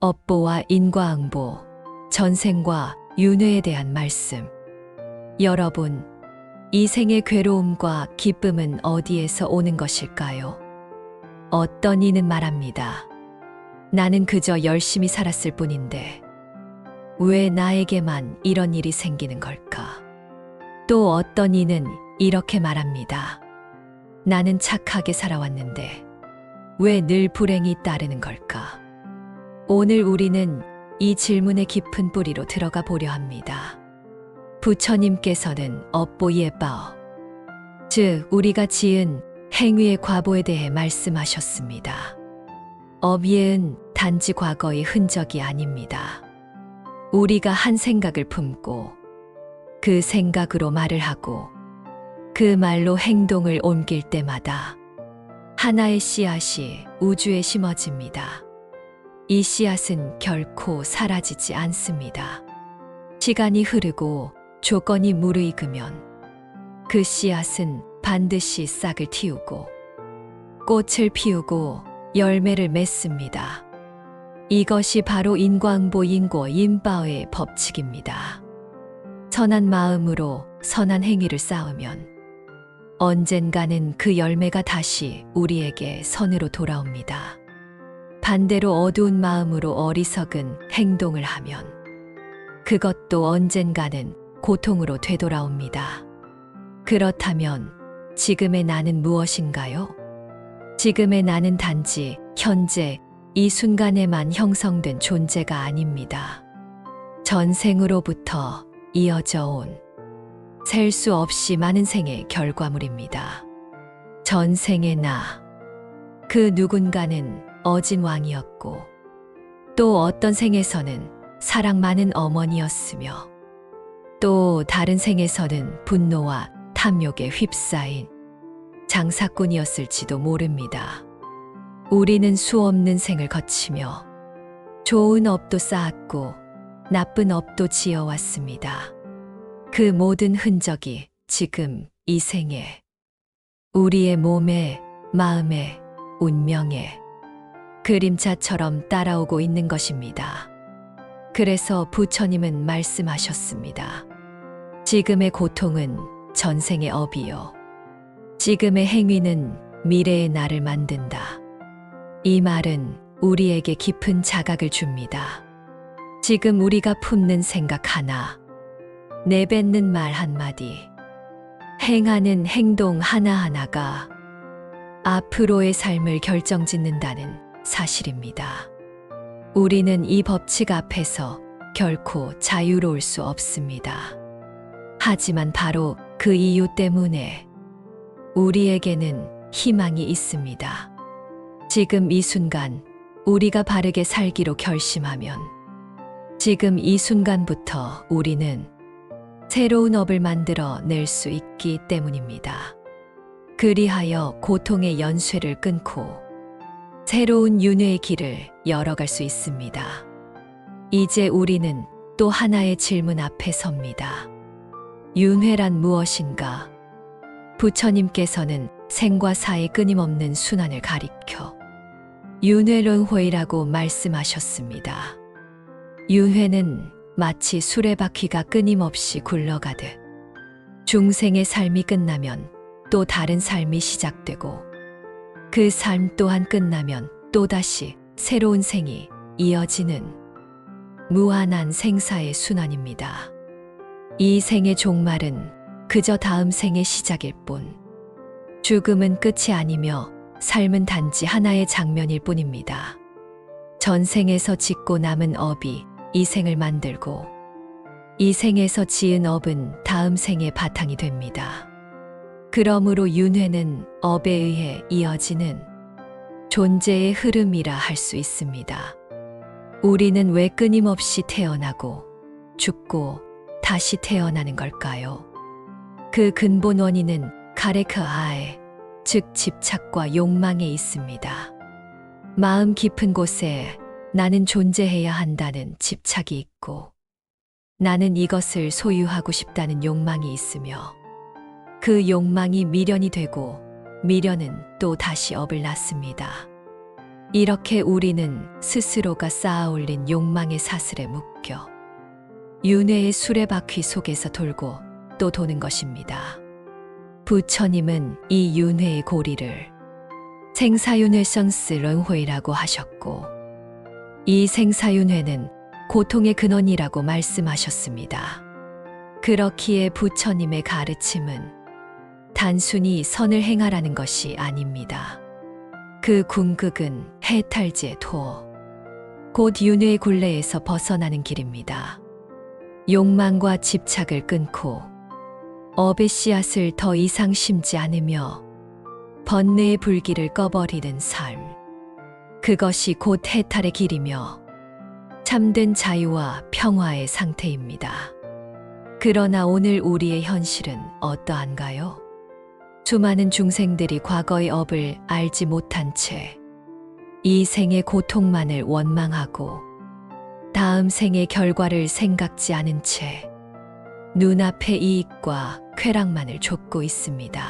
업보와 인과응보, 전생과 윤회에 대한 말씀. 여러분, 이 생의 괴로움과 기쁨은 어디에서 오는 것일까요? 어떤 이는 말합니다. 나는 그저 열심히 살았을 뿐인데 왜 나에게만 이런 일이 생기는 걸까? 또 어떤 이는 이렇게 말합니다. 나는 착하게 살아왔는데 왜 늘 불행이 따르는 걸까? 오늘 우리는 이 질문의 깊은 뿌리로 들어가 보려 합니다. 부처님께서는 업보 예바오, 즉 우리가 지은 행위의 과보에 대해 말씀하셨습니다. 업예은 단지 과거의 흔적이 아닙니다. 우리가 한 생각을 품고 그 생각으로 말을 하고 그 말로 행동을 옮길 때마다 하나의 씨앗이 우주에 심어집니다. 이 씨앗은 결코 사라지지 않습니다. 시간이 흐르고 조건이 무르익으면 그 씨앗은 반드시 싹을 틔우고 꽃을 피우고 열매를 맺습니다. 이것이 바로 인과응보 인과인바오의 법칙입니다. 선한 마음으로 선한 행위를 쌓으면 언젠가는 그 열매가 다시 우리에게 선으로 돌아옵니다. 반대로 어두운 마음으로 어리석은 행동을 하면 그것도 언젠가는 고통으로 되돌아옵니다. 그렇다면 지금의 나는 무엇인가요? 지금의 나는 단지 현재 이 순간에만 형성된 존재가 아닙니다. 전생으로부터 이어져 온 셀 수 없이 많은 생의 결과물입니다. 전생의 나, 그 누군가는 어진 왕이었고 또 어떤 생에서는 사랑 많은 어머니였으며 또 다른 생에서는 분노와 탐욕에 휩싸인 장사꾼이었을지도 모릅니다. 우리는 수없는 생을 거치며 좋은 업도 쌓았고 나쁜 업도 지어왔습니다. 그 모든 흔적이 지금 이 생에 우리의 몸에, 마음에, 운명에 그림자처럼 따라오고 있는 것입니다. 그래서 부처님은 말씀하셨습니다. 지금의 고통은 전생의 업이요. 지금의 행위는 미래의 나를 만든다. 이 말은 우리에게 깊은 자각을 줍니다. 지금 우리가 품는 생각 하나, 내뱉는 말 한마디, 행하는 행동 하나하나가 앞으로의 삶을 결정짓는다는 사실입니다. 우리는 이 법칙 앞에서 결코 자유로울 수 없습니다. 하지만 바로 그 이유 때문에 우리에게는 희망이 있습니다. 지금 이 순간 우리가 바르게 살기로 결심하면 지금 이 순간부터 우리는 새로운 업을 만들어 낼 수 있기 때문입니다. 그리하여 고통의 연쇄를 끊고 새로운 윤회의 길을 열어갈 수 있습니다. 이제 우리는 또 하나의 질문 앞에 섭니다. 윤회란 무엇인가? 부처님께서는 생과 사의 끊임없는 순환을 가리켜 윤회輪迴이라고 말씀하셨습니다. 윤회는 마치 수레바퀴가 끊임없이 굴러가듯 중생의 삶이 끝나면 또 다른 삶이 시작되고 그 삶 또한 끝나면 또다시 새로운 생이 이어지는 무한한 생사의 순환입니다. 이 생의 종말은 그저 다음 생의 시작일 뿐, 죽음은 끝이 아니며 삶은 단지 하나의 장면일 뿐입니다. 전생에서 짓고 남은 업이 이 생을 만들고 이 생에서 지은 업은 다음 생의 바탕이 됩니다. 그러므로 윤회는 업에 의해 이어지는 존재의 흐름이라 할 수 있습니다. 우리는 왜 끊임없이 태어나고 죽고 다시 태어나는 걸까요? 그 근본 원인은 카레크아에, 즉 집착과 욕망에 있습니다. 마음 깊은 곳에 나는 존재해야 한다는 집착이 있고 나는 이것을 소유하고 싶다는 욕망이 있으며 그 욕망이 미련이 되고 미련은 또 다시 업을 낳습니다. 이렇게 우리는 스스로가 쌓아올린 욕망의 사슬에 묶여 윤회의 수레바퀴 속에서 돌고 또 도는 것입니다. 부처님은 이 윤회의 고리를 생사윤회성스 런회라고 하셨고, 이 생사윤회는 고통의 근원이라고 말씀하셨습니다. 그렇기에 부처님의 가르침은 단순히 선을 행하라는 것이 아닙니다. 그 궁극은 해탈제 토, 곧 윤회의 굴레에서 벗어나는 길입니다. 욕망과 집착을 끊고 업의 씨앗을 더 이상 심지 않으며 번뇌의 불길을 꺼버리는 삶. 그것이 곧 해탈의 길이며 참된 자유와 평화의 상태입니다. 그러나 오늘 우리의 현실은 어떠한가요? 수많은 중생들이 과거의 업을 알지 못한 채 이 생의 고통만을 원망하고 다음 생의 결과를 생각지 않은 채 눈앞의 이익과 쾌락만을 좇고 있습니다.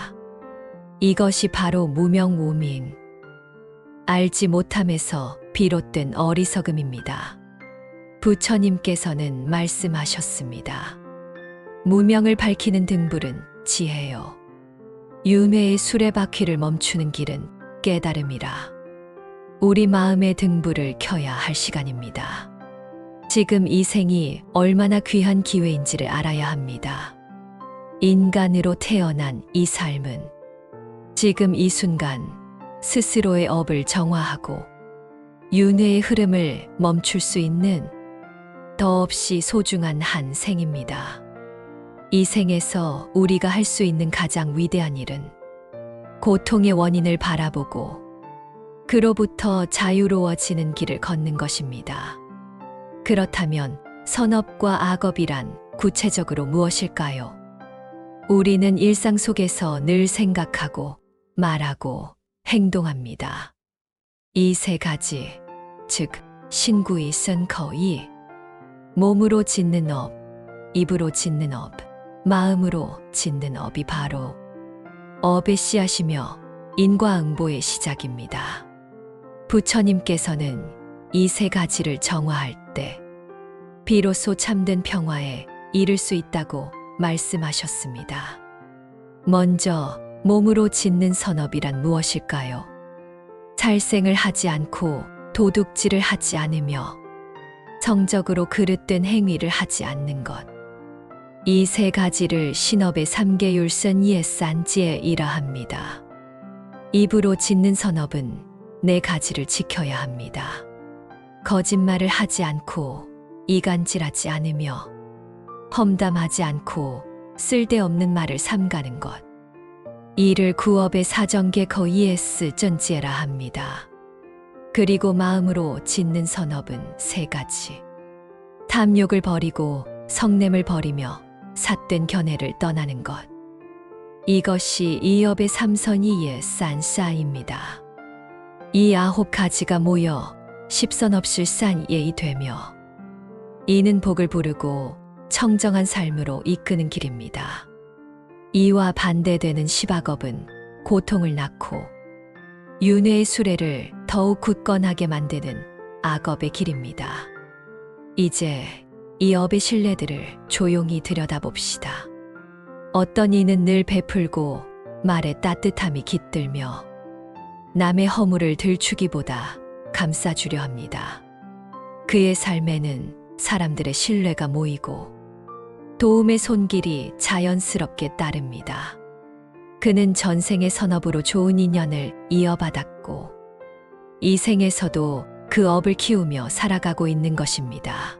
이것이 바로 무명무민, 알지 못함에서 비롯된 어리석음입니다. 부처님께서는 말씀하셨습니다. 무명을 밝히는 등불은 지혜요, 윤회의 수레바퀴를 멈추는 길은 깨달음이라. 우리 마음의 등불을 켜야 할 시간입니다. 지금 이 생이 얼마나 귀한 기회인지를 알아야 합니다. 인간으로 태어난 이 삶은 지금 이 순간 스스로의 업을 정화하고 윤회의 흐름을 멈출 수 있는 더없이 소중한 한 생입니다. 이 생에서 우리가 할 수 있는 가장 위대한 일은 고통의 원인을 바라보고 그로부터 자유로워지는 길을 걷는 것입니다. 그렇다면 선업과 악업이란 구체적으로 무엇일까요? 우리는 일상 속에서 늘 생각하고 말하고 행동합니다. 이 세 가지, 즉 신구이 선커이, 몸으로 짓는 업, 입으로 짓는 업, 마음으로 짓는 업이 바로 업의 씨앗이며 인과응보의 시작입니다. 부처님께서는 이 세 가지를 정화할 때 비로소 참된 평화에 이를 수 있다고 말씀하셨습니다. 먼저 몸으로 짓는 선업이란 무엇일까요? 살생을 하지 않고 도둑질을 하지 않으며 성적으로 그릇된 행위를 하지 않는 것. 이 세 가지를 신업의 3계율선 예산지에이라 합니다. 입으로 짓는 선업은 네 가지를 지켜야 합니다. 거짓말을 하지 않고 이간질하지 않으며 험담하지 않고 쓸데없는 말을 삼가는 것. 이를 구업의 사정계 거이에스 전지에라 합니다. 그리고 마음으로 짓는 선업은 세 가지. 탐욕을 버리고 성냄을 버리며 삿된 견해를 떠나는 것. 이것이 이업의 삼선이의 산사입니다. 이 9가지가 모여 십선업실 산예이 되며 이는 복을 부르고 청정한 삶으로 이끄는 길입니다. 이와 반대되는 시박업은 고통을 낳고 윤회의 수레를 더욱 굳건하게 만드는 악업의 길입니다. 이제 이 업의 신뢰들을 조용히 들여다봅시다. 어떤 이는 늘 베풀고 말에 따뜻함이 깃들며 남의 허물을 들추기보다 감싸주려 합니다. 그의 삶에는 사람들의 신뢰가 모이고 도움의 손길이 자연스럽게 따릅니다. 그는 전생의 선업으로 좋은 인연을 이어받았고 이 생에서도 그 업을 키우며 살아가고 있는 것입니다.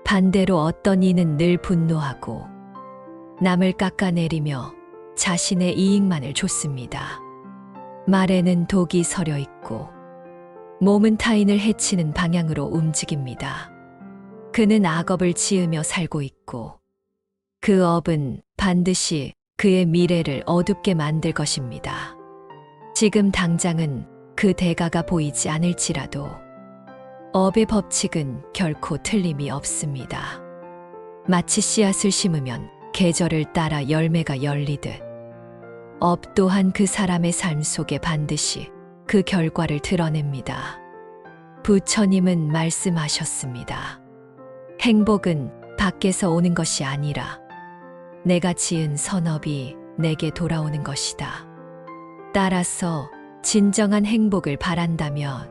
반대로 어떤 이는 늘 분노하고 남을 깎아내리며 자신의 이익만을 좇습니다. 말에는 독이 서려 있고 몸은 타인을 해치는 방향으로 움직입니다. 그는 악업을 지으며 살고 있고 그 업은 반드시 그의 미래를 어둡게 만들 것입니다. 지금 당장은 그 대가가 보이지 않을지라도 업의 법칙은 결코 틀림이 없습니다. 마치 씨앗을 심으면 계절을 따라 열매가 열리듯 업 또한 그 사람의 삶 속에 반드시 그 결과를 드러냅니다. 부처님은 말씀하셨습니다. 행복은 밖에서 오는 것이 아니라 내가 지은 선업이 내게 돌아오는 것이다. 따라서 진정한 행복을 바란다면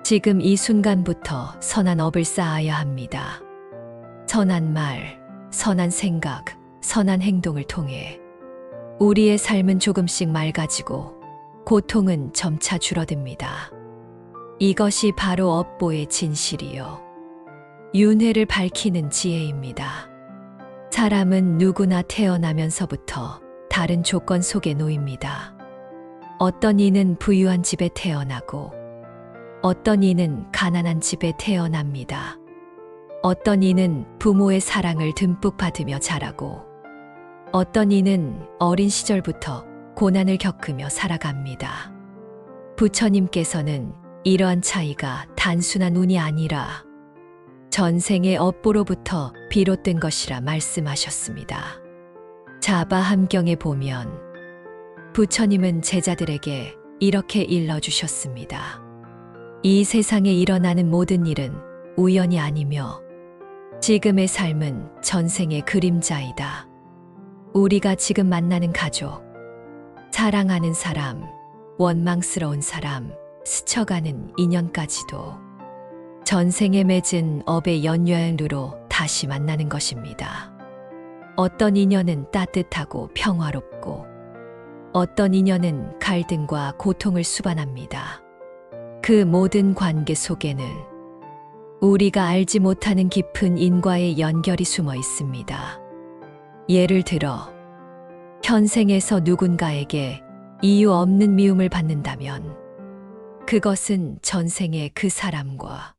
지금 이 순간부터 선한 업을 쌓아야 합니다. 선한 말, 선한 생각, 선한 행동을 통해 우리의 삶은 조금씩 맑아지고 고통은 점차 줄어듭니다. 이것이 바로 업보의 진실이요. 윤회를 밝히는 지혜입니다. 사람은 누구나 태어나면서부터 다른 조건 속에 놓입니다. 어떤 이는 부유한 집에 태어나고 어떤 이는 가난한 집에 태어납니다. 어떤 이는 부모의 사랑을 듬뿍 받으며 자라고 어떤 이는 어린 시절부터 고난을 겪으며 살아갑니다. 부처님께서는 이러한 차이가 단순한 운이 아니라 전생의 업보로부터 비롯된 것이라 말씀하셨습니다. 자바함경에 보면 부처님은 제자들에게 이렇게 일러주셨습니다. 이 세상에 일어나는 모든 일은 우연이 아니며 지금의 삶은 전생의 그림자이다. 우리가 지금 만나는 가족, 사랑하는 사람, 원망스러운 사람, 스쳐가는 인연까지도 전생에 맺은 업의 연연으로 다시 만나는 것입니다. 어떤 인연은 따뜻하고 평화롭고 어떤 인연은 갈등과 고통을 수반합니다. 그 모든 관계 속에는 우리가 알지 못하는 깊은 인과의 연결이 숨어 있습니다. 예를 들어 현생에서 누군가에게 이유 없는 미움을 받는다면 그것은 전생의 그 사람과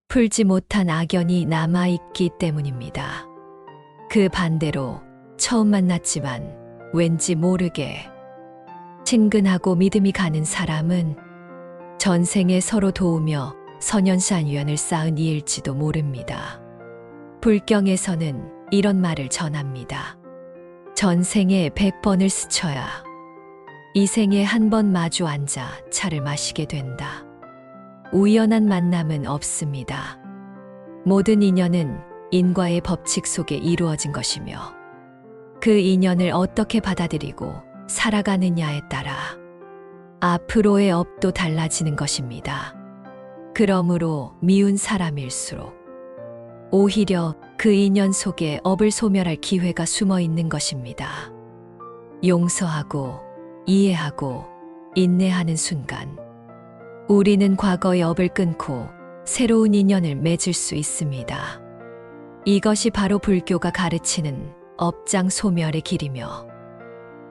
풀지 못한 악연이 남아있기 때문입니다. 그 반대로 처음 만났지만 왠지 모르게 친근하고 믿음이 가는 사람은 전생에 서로 도우며 선연산연을 쌓은 이일지도 모릅니다. 불경에서는 이런 말을 전합니다. 전생에 100번을 스쳐야 이 생에 한 번 마주 앉아 차를 마시게 된다. 우연한 만남은 없습니다. 모든 인연은 인과의 법칙 속에 이루어진 것이며 그 인연을 어떻게 받아들이고 살아가느냐에 따라 앞으로의 업도 달라지는 것입니다. 그러므로 미운 사람일수록 오히려 그 인연 속에 업을 소멸할 기회가 숨어 있는 것입니다. 용서하고 이해하고 인내하는 순간 우리는 과거의 업을 끊고 새로운 인연을 맺을 수 있습니다. 이것이 바로 불교가 가르치는 업장 소멸의 길이며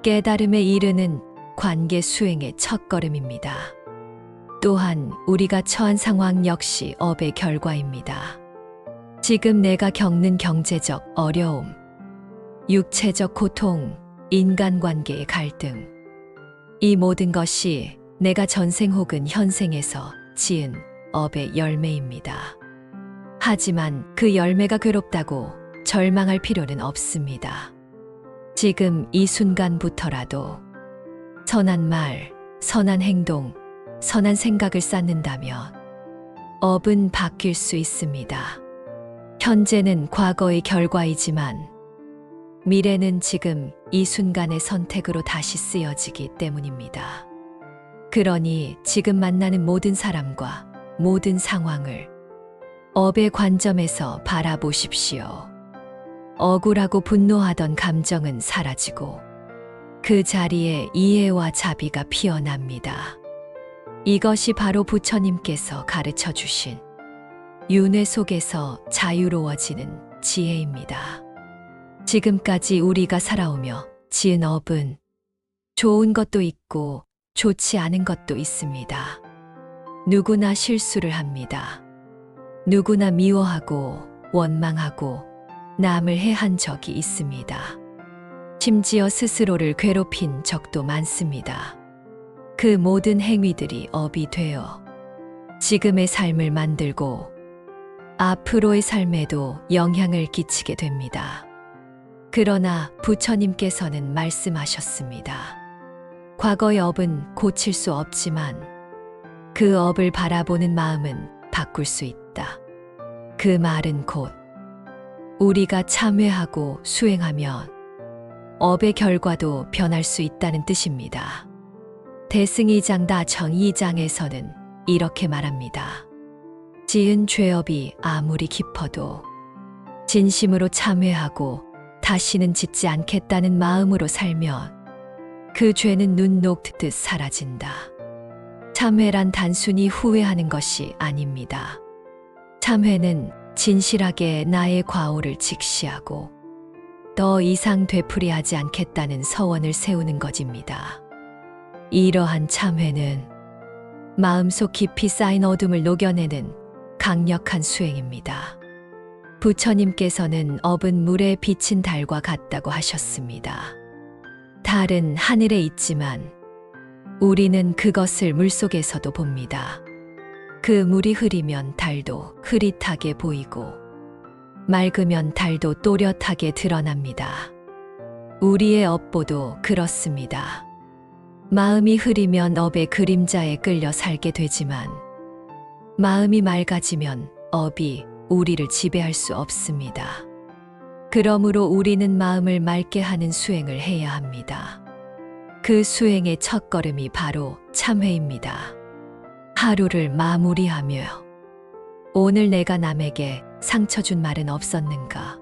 깨달음에 이르는 관계 수행의 첫걸음입니다. 또한 우리가 처한 상황 역시 업의 결과입니다. 지금 내가 겪는 경제적 어려움, 육체적 고통, 인간관계의 갈등, 이 모든 것이 내가 전생 혹은 현생에서 지은 업의 열매입니다. 하지만 그 열매가 괴롭다고 절망할 필요는 없습니다. 지금 이 순간부터라도 선한 말, 선한 행동, 선한 생각을 쌓는다면 업은 바뀔 수 있습니다. 현재는 과거의 결과이지만 미래는 지금 이 순간의 선택으로 다시 쓰여지기 때문입니다. 그러니 지금 만나는 모든 사람과 모든 상황을 업의 관점에서 바라보십시오. 억울하고 분노하던 감정은 사라지고 그 자리에 이해와 자비가 피어납니다. 이것이 바로 부처님께서 가르쳐 주신 윤회 속에서 자유로워지는 지혜입니다. 지금까지 우리가 살아오며 지은 업은 좋은 것도 있고 좋지 않은 것도 있습니다. 누구나 실수를 합니다. 누구나 미워하고 원망하고 남을 해한 적이 있습니다. 심지어 스스로를 괴롭힌 적도 많습니다. 그 모든 행위들이 업이 되어 지금의 삶을 만들고 앞으로의 삶에도 영향을 끼치게 됩니다. 그러나 부처님께서는 말씀하셨습니다. 과거의 업은 고칠 수 없지만 그 업을 바라보는 마음은 바꿀 수 있다. 그 말은 곧 우리가 참회하고 수행하면 업의 결과도 변할 수 있다는 뜻입니다. 대승이장 다청 2장에서는 이렇게 말합니다. 지은 죄업이 아무리 깊어도 진심으로 참회하고 다시는 짓지 않겠다는 마음으로 살면 그 죄는 눈 녹듯 사라진다. 참회란 단순히 후회하는 것이 아닙니다. 참회는 진실하게 나의 과오를 직시하고 더 이상 되풀이하지 않겠다는 서원을 세우는 것입니다. 이러한 참회는 마음속 깊이 쌓인 어둠을 녹여내는 강력한 수행입니다. 부처님께서는 업은 물에 비친 달과 같다고 하셨습니다. 달은 하늘에 있지만 우리는 그것을 물속에서도 봅니다. 그 물이 흐리면 달도 흐릿하게 보이고 맑으면 달도 또렷하게 드러납니다. 우리의 업보도 그렇습니다. 마음이 흐리면 업의 그림자에 끌려 살게 되지만 마음이 맑아지면 업이 우리를 지배할 수 없습니다. 그러므로 우리는 마음을 맑게 하는 수행을 해야 합니다. 그 수행의 첫걸음이 바로 참회입니다. 하루를 마무리하며 오늘 내가 남에게 상처 준 말은 없었는가?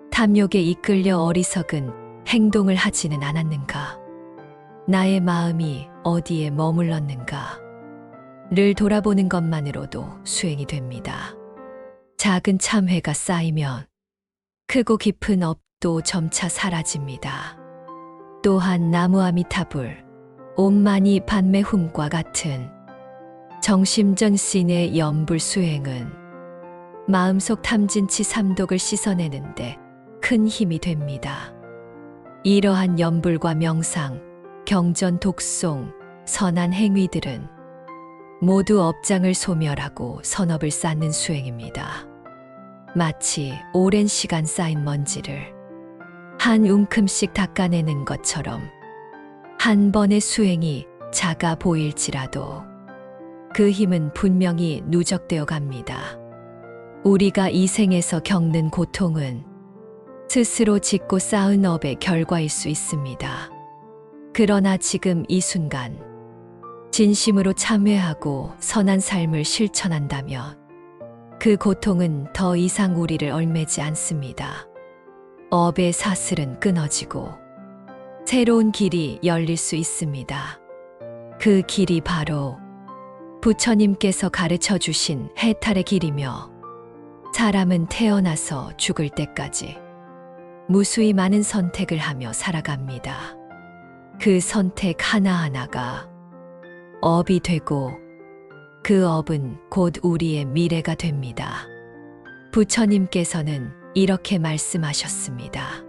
탐욕에 이끌려 어리석은 행동을 하지는 않았는가? 나의 마음이 어디에 머물렀는가? 를 돌아보는 것만으로도 수행이 됩니다. 작은 참회가 쌓이면 크고 깊은 업도 점차 사라집니다. 또한 나무아미타불, 옴마니 반매훔과 같은 정심전신의 염불 수행은 마음속 탐진치 삼독을 씻어내는데 큰 힘이 됩니다. 이러한 염불과 명상, 경전 독송, 선한 행위들은 모두 업장을 소멸하고 선업을 쌓는 수행입니다. 마치 오랜 시간 쌓인 먼지를 한 움큼씩 닦아내는 것처럼 한 번의 수행이 작아 보일지라도 그 힘은 분명히 누적되어 갑니다. 우리가 이 생에서 겪는 고통은 스스로 짓고 쌓은 업의 결과일 수 있습니다. 그러나 지금 이 순간 진심으로 참회하고 선한 삶을 실천한다면 그 고통은 더 이상 우리를 얽매지 않습니다. 업의 사슬은 끊어지고 새로운 길이 열릴 수 있습니다. 그 길이 바로 부처님께서 가르쳐 주신 해탈의 길이며 사람은 태어나서 죽을 때까지 무수히 많은 선택을 하며 살아갑니다. 그 선택 하나하나가 업이 되고 그 업은 곧 우리의 미래가 됩니다. 부처님께서는 이렇게 말씀하셨습니다.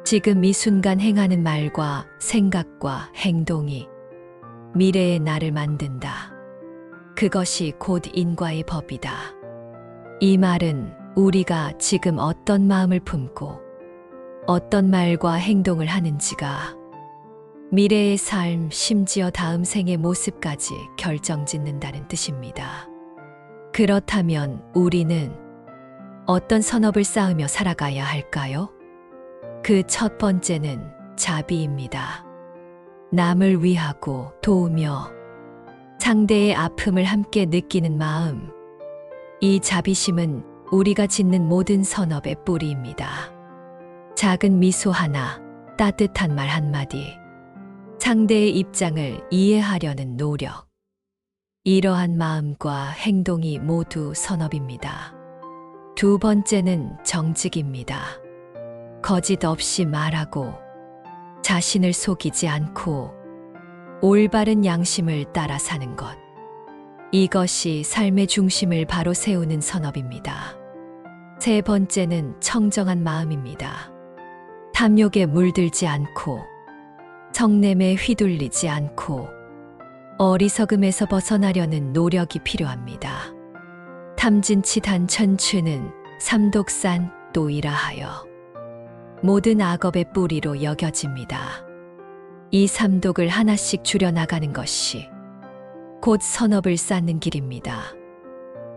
지금 이 순간 행하는 말과 생각과 행동이 미래의 나를 만든다. 그것이 곧 인과의 법이다. 이 말은 우리가 지금 어떤 마음을 품고 어떤 말과 행동을 하는지가 미래의 삶, 심지어 다음 생의 모습까지 결정짓는다는 뜻입니다. 그렇다면 우리는 어떤 선업을 쌓으며 살아가야 할까요? 그 첫 번째는 자비입니다. 남을 위하고 도우며 상대의 아픔을 함께 느끼는 마음. 이 자비심은 우리가 짓는 모든 선업의 뿌리입니다. 작은 미소 하나, 따뜻한 말 한마디, 상대의 입장을 이해하려는 노력. 이러한 마음과 행동이 모두 선업입니다. 두 번째는 정직입니다. 거짓 없이 말하고 자신을 속이지 않고 올바른 양심을 따라 사는 것. 이것이 삶의 중심을 바로 세우는 선업입니다. 세 번째는 청정한 마음입니다. 탐욕에 물들지 않고 성냄에 휘둘리지 않고 어리석음에서 벗어나려는 노력이 필요합니다. 탐진치단 천추는 삼독산 또이라 하여 모든 악업의 뿌리로 여겨집니다. 이 삼독을 하나씩 줄여나가는 것이 곧 선업을 쌓는 길입니다.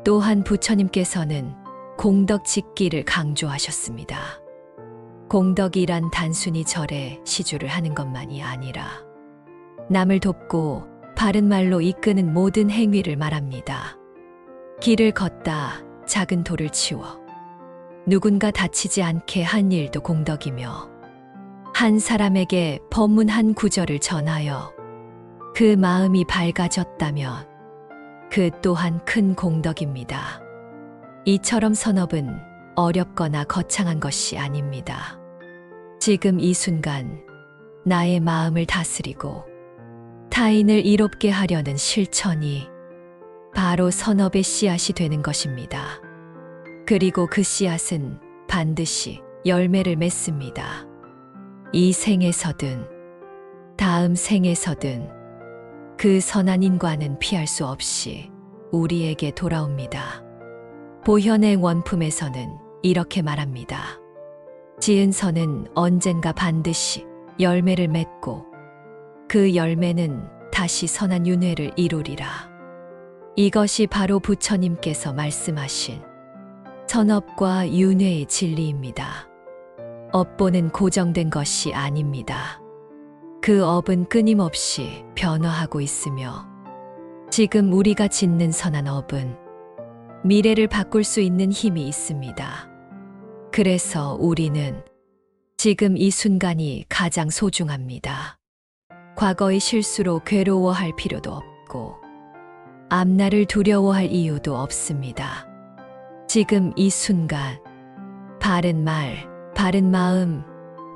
또한 부처님께서는 공덕 짓기를 강조하셨습니다. 공덕이란 단순히 절에 시주를 하는 것만이 아니라 남을 돕고 바른 말로 이끄는 모든 행위를 말합니다. 길을 걷다 작은 돌을 치워 누군가 다치지 않게 한 일도 공덕이며 한 사람에게 법문 한 구절을 전하여 그 마음이 밝아졌다면 그 또한 큰 공덕입니다. 이처럼 선업은 어렵거나 거창한 것이 아닙니다. 지금 이 순간 나의 마음을 다스리고 타인을 이롭게 하려는 실천이 바로 선업의 씨앗이 되는 것입니다. 그리고 그 씨앗은 반드시 열매를 맺습니다. 이 생에서든 다음 생에서든 그 선한 인과는 피할 수 없이 우리에게 돌아옵니다. 보현의 원품에서는 이렇게 말합니다. 지은 선은 언젠가 반드시 열매를 맺고 그 열매는 다시 선한 윤회를 이루리라. 이것이 바로 부처님께서 말씀하신 선업과 윤회의 진리입니다. 업보는 고정된 것이 아닙니다. 그 업은 끊임없이 변화하고 있으며 지금 우리가 짓는 선한 업은 미래를 바꿀 수 있는 힘이 있습니다. 그래서 우리는 지금 이 순간이 가장 소중합니다. 과거의 실수로 괴로워할 필요도 없고 앞날을 두려워할 이유도 없습니다. 지금 이 순간 바른 말, 바른 마음,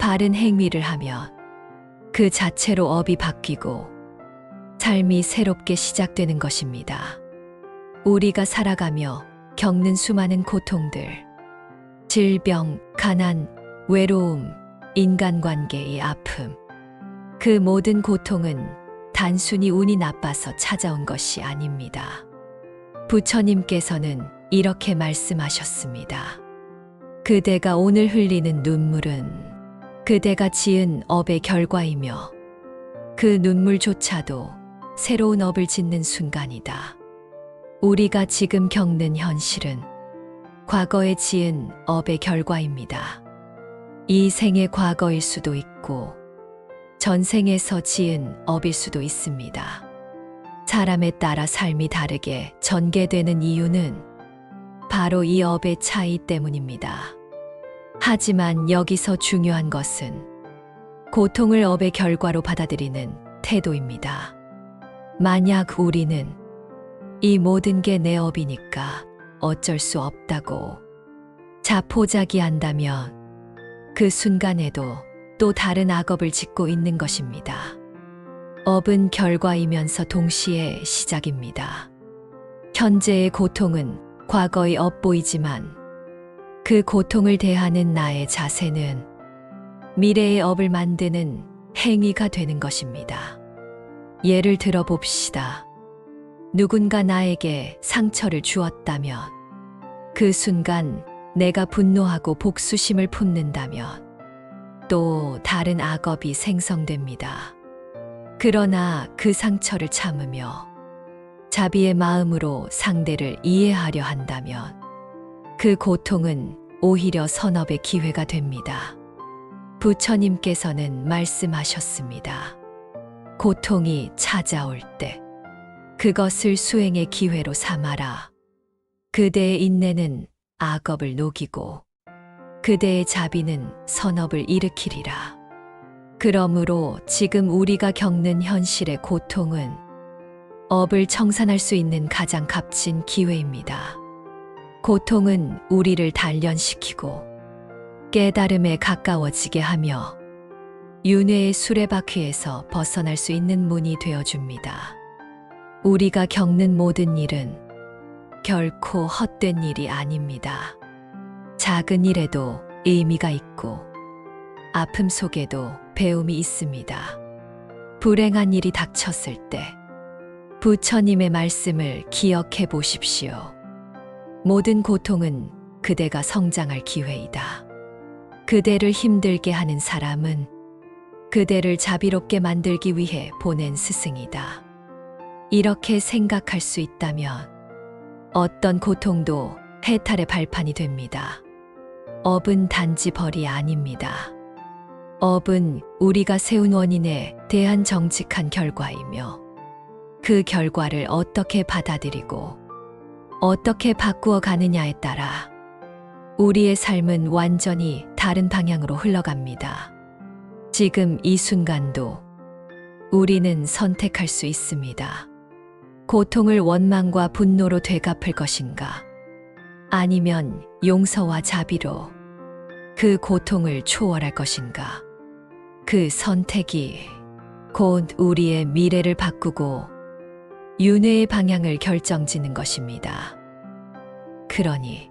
바른 행위를 하면 그 자체로 업이 바뀌고 삶이 새롭게 시작되는 것입니다. 우리가 살아가며 겪는 수많은 고통들, 질병, 가난, 외로움, 인간관계의 아픔, 그 모든 고통은 단순히 운이 나빠서 찾아온 것이 아닙니다. 부처님께서는 이렇게 말씀하셨습니다. 그대가 오늘 흘리는 눈물은 그대가 지은 업의 결과이며 그 눈물조차도 새로운 업을 짓는 순간이다. 우리가 지금 겪는 현실은 과거에 지은 업의 결과입니다. 이 생의 과거일 수도 있고 전생에서 지은 업일 수도 있습니다. 사람에 따라 삶이 다르게 전개되는 이유는 바로 이 업의 차이 때문입니다. 하지만 여기서 중요한 것은 고통을 업의 결과로 받아들이는 태도입니다. 만약 우리는 이 모든 게 내 업이니까 어쩔 수 없다고 자포자기한다면 그 순간에도 또 다른 악업을 짓고 있는 것입니다. 업은 결과이면서 동시에 시작입니다. 현재의 고통은 과거의 업보이지만 그 고통을 대하는 나의 자세는 미래의 업을 만드는 행위가 되는 것입니다. 예를 들어 봅시다. 누군가 나에게 상처를 주었다면 그 순간 내가 분노하고 복수심을 품는다면 또 다른 악업이 생성됩니다. 그러나 그 상처를 참으며 자비의 마음으로 상대를 이해하려 한다면 그 고통은 오히려 선업의 기회가 됩니다. 부처님께서는 말씀하셨습니다. 고통이 찾아올 때 그것을 수행의 기회로 삼아라. 그대의 인내는 악업을 녹이고 그대의 자비는 선업을 일으키리라. 그러므로 지금 우리가 겪는 현실의 고통은 업을 청산할 수 있는 가장 값진 기회입니다. 고통은 우리를 단련시키고 깨달음에 가까워지게 하며 윤회의 수레바퀴에서 벗어날 수 있는 문이 되어줍니다. 우리가 겪는 모든 일은 결코 헛된 일이 아닙니다. 작은 일에도 의미가 있고 아픔 속에도 배움이 있습니다. 불행한 일이 닥쳤을 때 부처님의 말씀을 기억해 보십시오. 모든 고통은 그대가 성장할 기회이다. 그대를 힘들게 하는 사람은 그대를 자비롭게 만들기 위해 보낸 스승이다. 이렇게 생각할 수 있다면 어떤 고통도 해탈의 발판이 됩니다. 업은 단지 벌이 아닙니다. 업은 우리가 세운 원인에 대한 정직한 결과이며 그 결과를 어떻게 받아들이고 어떻게 바꾸어 가느냐에 따라 우리의 삶은 완전히 다른 방향으로 흘러갑니다. 지금 이 순간도 우리는 선택할 수 있습니다. 고통을 원망과 분노로 되갚을 것인가? 아니면 용서와 자비로 그 고통을 초월할 것인가? 그 선택이 곧 우리의 미래를 바꾸고 윤회의 방향을 결정짓는 것입니다. 그러니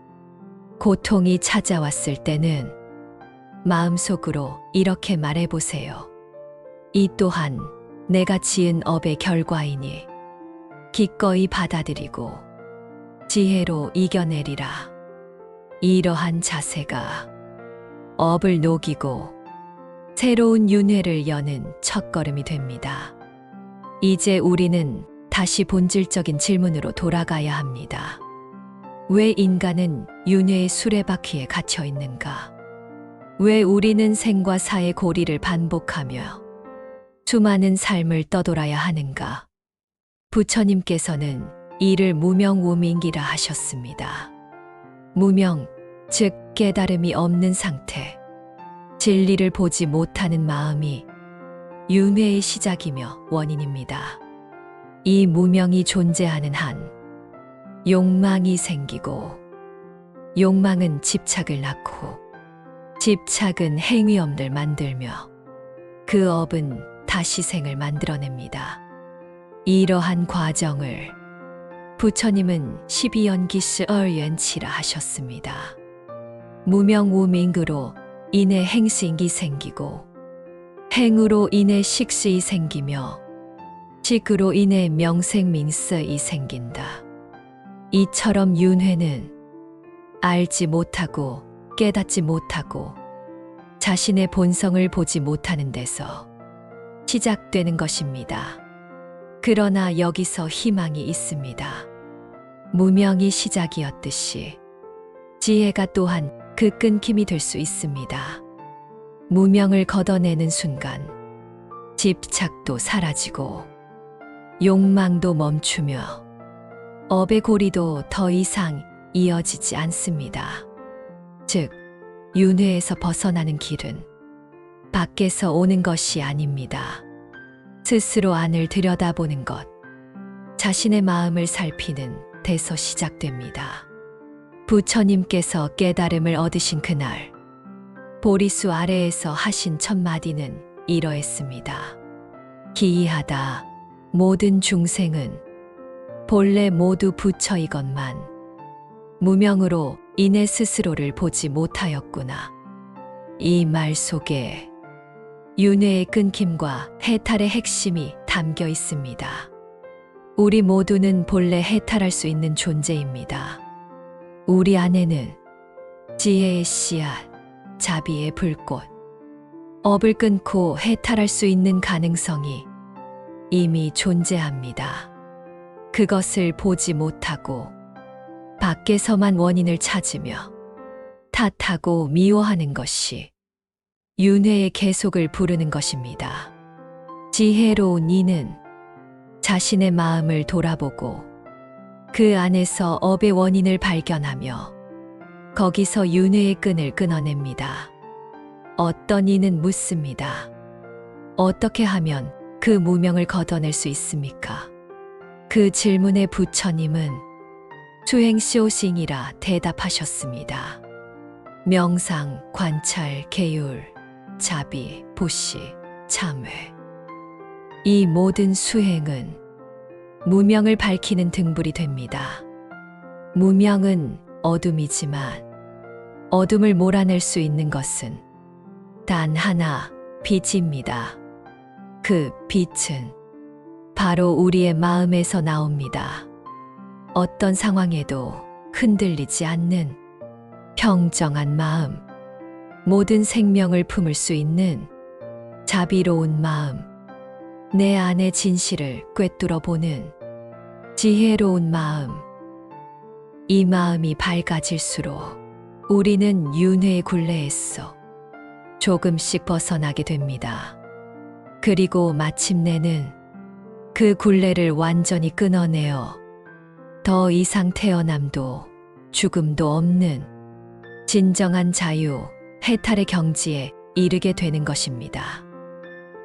고통이 찾아왔을 때는 마음속으로 이렇게 말해보세요. 이 또한 내가 지은 업의 결과이니 기꺼이 받아들이고 지혜로 이겨내리라. 이러한 자세가 업을 녹이고 새로운 윤회를 여는 첫걸음이 됩니다. 이제 우리는 다시 본질적인 질문으로 돌아가야 합니다. 왜 인간은 윤회의 수레바퀴에 갇혀 있는가? 왜 우리는 생과 사의 고리를 반복하며 수많은 삶을 떠돌아야 하는가? 부처님께서는 이를 무명우민기라 하셨습니다. 무명, 즉 깨달음이 없는 상태, 진리를 보지 못하는 마음이 윤회의 시작이며 원인입니다. 이 무명이 존재하는 한 욕망이 생기고 욕망은 집착을 낳고 집착은 행위업을 만들며 그 업은 다시 생을 만들어냅니다. 이러한 과정을 부처님은 12연기스 얼연치라 하셨습니다. 무명우민으로 인해 행식이 생기고 행으로 인해 식수이 생기며 식으로 인해 명생민서이 생긴다. 이처럼 윤회는 알지 못하고 깨닫지 못하고 자신의 본성을 보지 못하는 데서 시작되는 것입니다. 그러나 여기서 희망이 있습니다. 무명이 시작이었듯이 지혜가 또한 그 끊김이 될 수 있습니다. 무명을 걷어내는 순간 집착도 사라지고 욕망도 멈추며 업의 고리도 더 이상 이어지지 않습니다. 즉, 윤회에서 벗어나는 길은 밖에서 오는 것이 아닙니다. 스스로 안을 들여다보는 것, 자신의 마음을 살피는 데서 시작됩니다. 부처님께서 깨달음을 얻으신 그날, 보리수 아래에서 하신 첫 마디는 이러했습니다. 기이하다. 모든 중생은 본래 모두 부처이건만 무명으로 인해 스스로를 보지 못하였구나. 이 말 속에 윤회의 끊김과 해탈의 핵심이 담겨 있습니다. 우리 모두는 본래 해탈할 수 있는 존재입니다. 우리 안에는 지혜의 씨앗, 자비의 불꽃, 업을 끊고 해탈할 수 있는 가능성이 이미 존재합니다. 그것을 보지 못하고 밖에서만 원인을 찾으며 탓하고 미워하는 것이 윤회의 계속을 부르는 것입니다. 지혜로운 이는 자신의 마음을 돌아보고 그 안에서 업의 원인을 발견하며 거기서 윤회의 끈을 끊어냅니다. 어떤 이는 묻습니다. 어떻게 하면 그 무명을 걷어낼 수 있습니까? 그 질문에 부처님은 수행쇼싱이라 대답하셨습니다. 명상, 관찰, 계율, 자비, 보시, 참회. 이 모든 수행은 무명을 밝히는 등불이 됩니다. 무명은 어둠이지만 어둠을 몰아낼 수 있는 것은 단 하나, 빛입니다. 그 빛은 바로 우리의 마음에서 나옵니다. 어떤 상황에도 흔들리지 않는 평정한 마음, 모든 생명을 품을 수 있는 자비로운 마음, 내 안의 진실을 꿰뚫어 보는 지혜로운 마음. 이 마음이 밝아질수록 우리는 윤회의 굴레에서 조금씩 벗어나게 됩니다. 그리고 마침내는 그 굴레를 완전히 끊어내어 더 이상 태어남도 죽음도 없는 진정한 자유, 해탈의 경지에 이르게 되는 것입니다.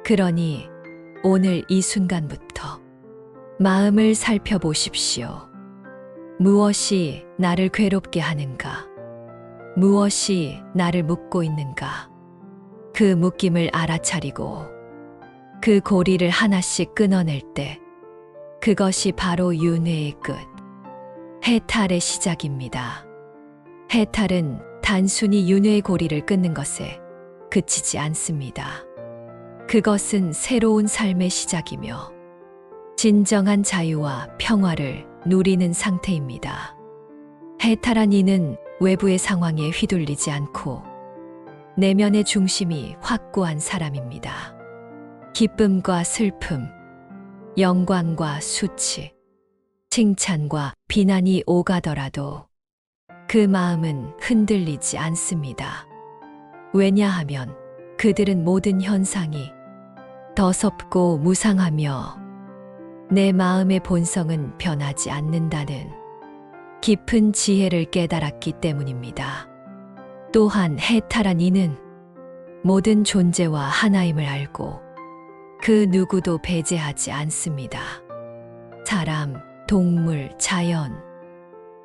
그러니 오늘 이 순간부터 마음을 살펴보십시오. 무엇이 나를 괴롭게 하는가? 무엇이 나를 묶고 있는가? 그 묶임을 알아차리고 그 고리를 하나씩 끊어낼 때 그것이 바로 윤회의 끝, 해탈의 시작입니다. 해탈은 단순히 윤회의 고리를 끊는 것에 그치지 않습니다. 그것은 새로운 삶의 시작이며 진정한 자유와 평화를 누리는 상태입니다. 해탈한 이는 외부의 상황에 휘둘리지 않고 내면의 중심이 확고한 사람입니다. 기쁨과 슬픔, 영광과 수치, 칭찬과 비난이 오가더라도 그 마음은 흔들리지 않습니다. 왜냐하면 그들은 모든 현상이 더섭고 무상하며 내 마음의 본성은 변하지 않는다는 깊은 지혜를 깨달았기 때문입니다. 또한 해탈한 이는 모든 존재와 하나임을 알고 그 누구도 배제하지 않습니다. 사람, 동물, 자연,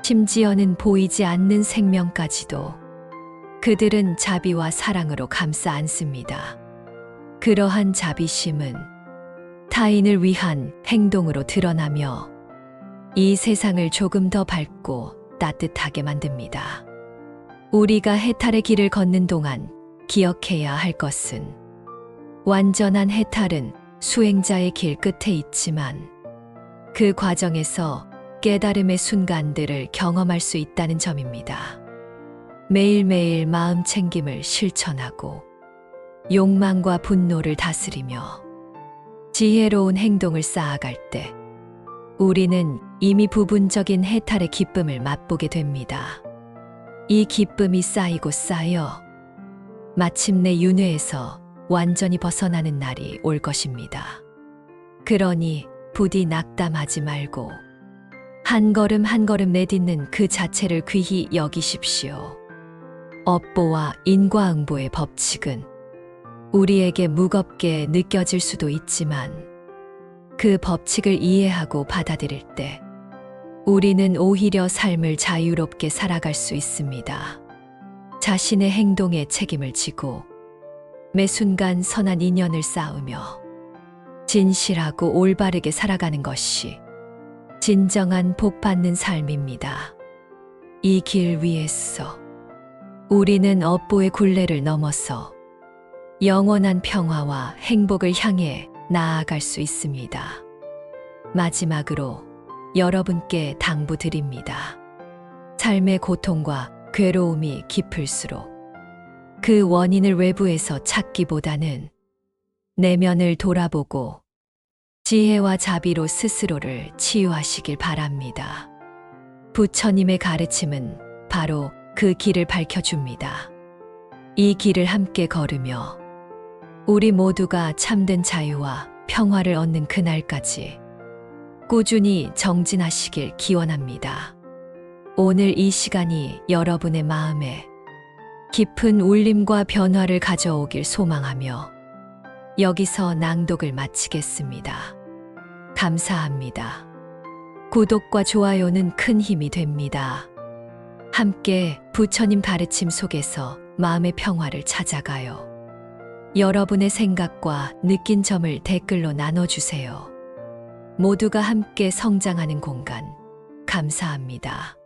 심지어는 보이지 않는 생명까지도 그들은 자비와 사랑으로 감싸 안습니다. 그러한 자비심은 타인을 위한 행동으로 드러나며 이 세상을 조금 더 밝고 따뜻하게 만듭니다. 우리가 해탈의 길을 걷는 동안 기억해야 할 것은 완전한 해탈은 수행자의 길 끝에 있지만 그 과정에서 깨달음의 순간들을 경험할 수 있다는 점입니다. 매일매일 마음 챙김을 실천하고 욕망과 분노를 다스리며 지혜로운 행동을 쌓아갈 때 우리는 이미 부분적인 해탈의 기쁨을 맛보게 됩니다. 이 기쁨이 쌓이고 쌓여 마침내 윤회에서 완전히 벗어나는 날이 올 것입니다. 그러니 부디 낙담하지 말고 한 걸음 한 걸음 내딛는 그 자체를 귀히 여기십시오. 업보와 인과응보의 법칙은 우리에게 무겁게 느껴질 수도 있지만 그 법칙을 이해하고 받아들일 때 우리는 오히려 삶을 자유롭게 살아갈 수 있습니다. 자신의 행동에 책임을 지고 매 순간 선한 인연을 쌓으며 진실하고 올바르게 살아가는 것이 진정한 복받는 삶입니다. 이 길 위에서 우리는 업보의 굴레를 넘어서 영원한 평화와 행복을 향해 나아갈 수 있습니다. 마지막으로 여러분께 당부드립니다. 삶의 고통과 괴로움이 깊을수록 그 원인을 외부에서 찾기보다는 내면을 돌아보고 지혜와 자비로 스스로를 치유하시길 바랍니다. 부처님의 가르침은 바로 그 길을 밝혀줍니다. 이 길을 함께 걸으며 우리 모두가 참된 자유와 평화를 얻는 그날까지 꾸준히 정진하시길 기원합니다. 오늘 이 시간이 여러분의 마음에 깊은 울림과 변화를 가져오길 소망하며 여기서 낭독을 마치겠습니다. 감사합니다. 구독과 좋아요는 큰 힘이 됩니다. 함께 부처님 가르침 속에서 마음의 평화를 찾아가요. 여러분의 생각과 느낀 점을 댓글로 나눠주세요. 모두가 함께 성장하는 공간, 감사합니다.